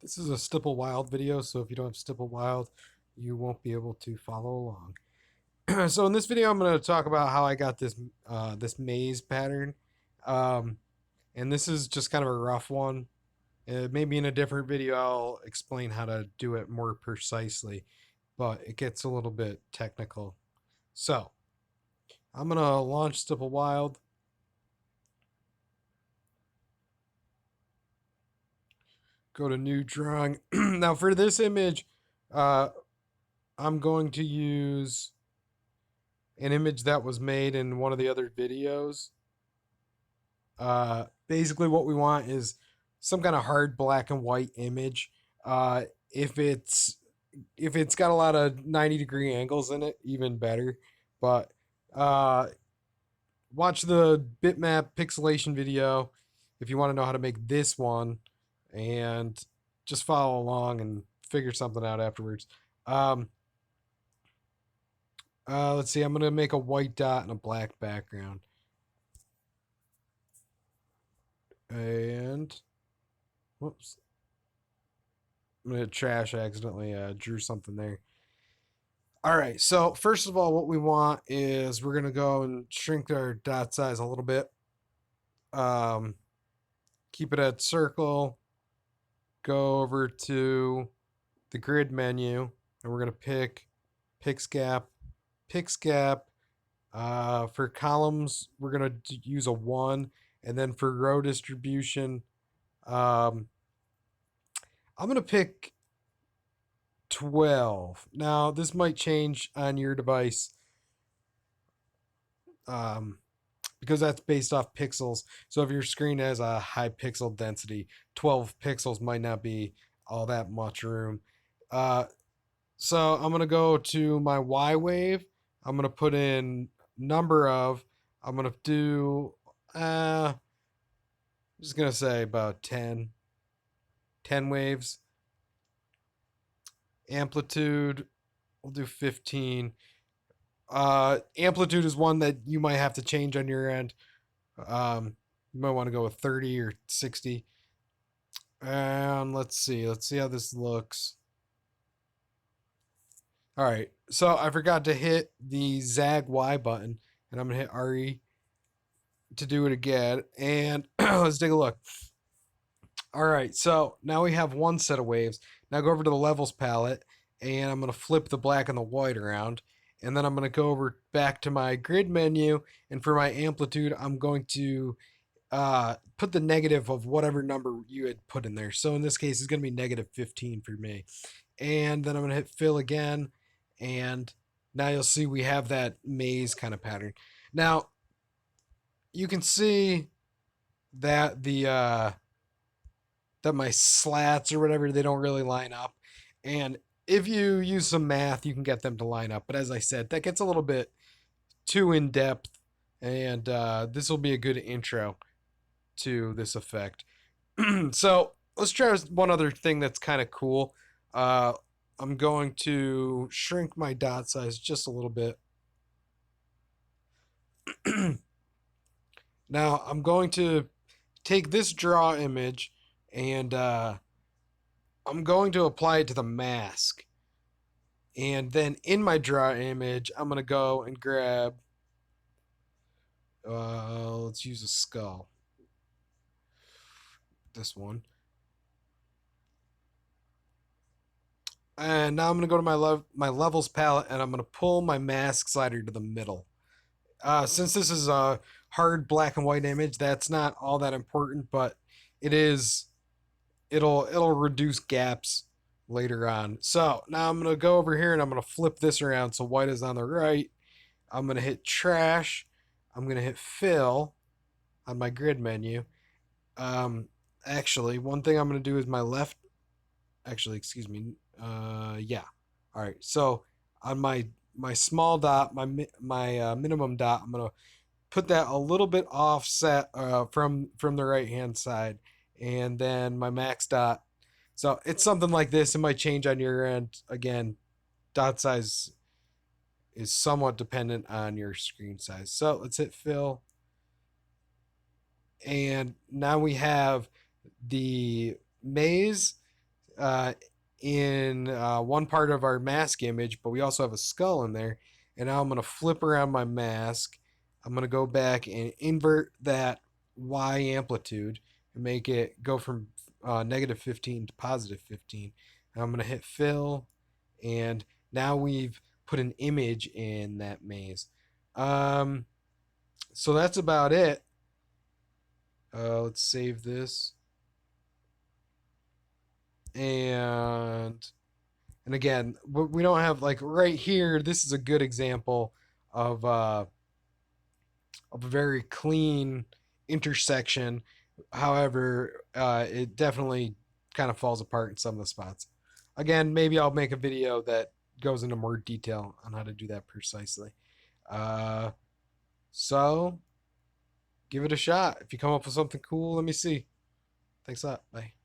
This is a Stipple Wild video, so if you don't have Stipple Wild, you won't be able to follow along. So in this video, I'm going to talk about how I got this maze pattern, um, and this is just kind of a rough one. Maybe in a different video, I'll explain how to do it more precisely, but it gets a little bit technical. So I'm going to launch Stipple Wild. Go to new drawing. Now for this image, uh, I'm going to use an image that was made in one of the other videos. Basically, what we want is some kind of hard black and white image. If it's got a lot of 90-degree angles in it, even better. But uh, watch the bitmap pixelation video if you want to know how to make this one, and just follow along and figure something out afterwards. Um, let's see. I'm gonna make a white dot and a black background. And whoops, I'm gonna hit trash. I accidentally drew something there. All right, so first of all, what we want is we're gonna go and shrink our dot size a little bit. Um, Keep it at circle. Go over to the grid menu, and we're gonna pick Pixgap. Pixgap. For columns, we're gonna use a 1, and then for row distribution, um, I'm gonna pick 12. Now, this might change on your device, um, because that's based off pixels. So if your screen has a high pixel density, 12 pixels might not be all that much room. Uh, so I'm going to go to my Y wave. I'm going to put in number of, I'm going to do, I'm just going to say about 10 waves. Amplitude, we'll do 15. Amplitude is one that you might have to change on your end. You might want to go with 30 or 60. And let's see. Let's see how this looks. All right. So I forgot to hit the zag Y button, and I'm going to hit RE to do it again. And let's take a look. All right. So now we have one set of waves. Now go over to the levels palette, and I'm going to flip the black and the white around. And then I'm going to go over back to my grid menu. And for my amplitude, I'm going to put the negative of whatever number you had put in there. So in this case, it's going to be negative 15 for me. And then I'm going to hit fill again. And now you'll see we have that maze kind of pattern. Now, you can see that that my slats or whatever, they don't really line up. And if you use some math, you can get them to line up. But as I said, that gets a little bit too in depth. And this will be a good intro to this effect. So let's try one other thing that's kind of cool. Uh, I'm going to shrink my dot size just a little bit. Now I'm going to take this draw image, and I'm going to apply it to the mask. And then in my draw image, I'm going to go and grab, let's use a skull. This one. And now I'm going to go to my levels palette, and I'm going to pull my mask slider to the middle. Since this is a hard black and white image, that's not all that important, but it is. It'll reduce gaps later on. So now I'm gonna go over here and I'm gonna flip this around so white is on the right. I'm gonna hit trash. I'm gonna hit fill on my grid menu. Actually, one thing I'm gonna do is my left. Actually, excuse me. Yeah. All right. So on my small dot, my minimum dot, I'm gonna put that a little bit offset from the right hand side, and then my max dot. So it's something like this. It might change on your end. Again, dot size is somewhat dependent on your screen size. So let's hit fill, and now we have the maze. in one part of our mask image, but we also have a skull in there. And now I'm going to flip around my mask. I'm going to go back and invert that Y amplitude and make it go from negative 15 to positive 15. And I'm going to hit fill, and now we've put an image in that maze. Um, so that's about it. Let's save this. And again, we don't have, like, right here. This is a good example of a very clean intersection. However, it definitely kind of falls apart in some of the spots. Again, maybe I'll make a video that goes into more detail on how to do that precisely. Uh, so give it a shot. If you come up with something cool, let me see. Thanks a lot. Bye.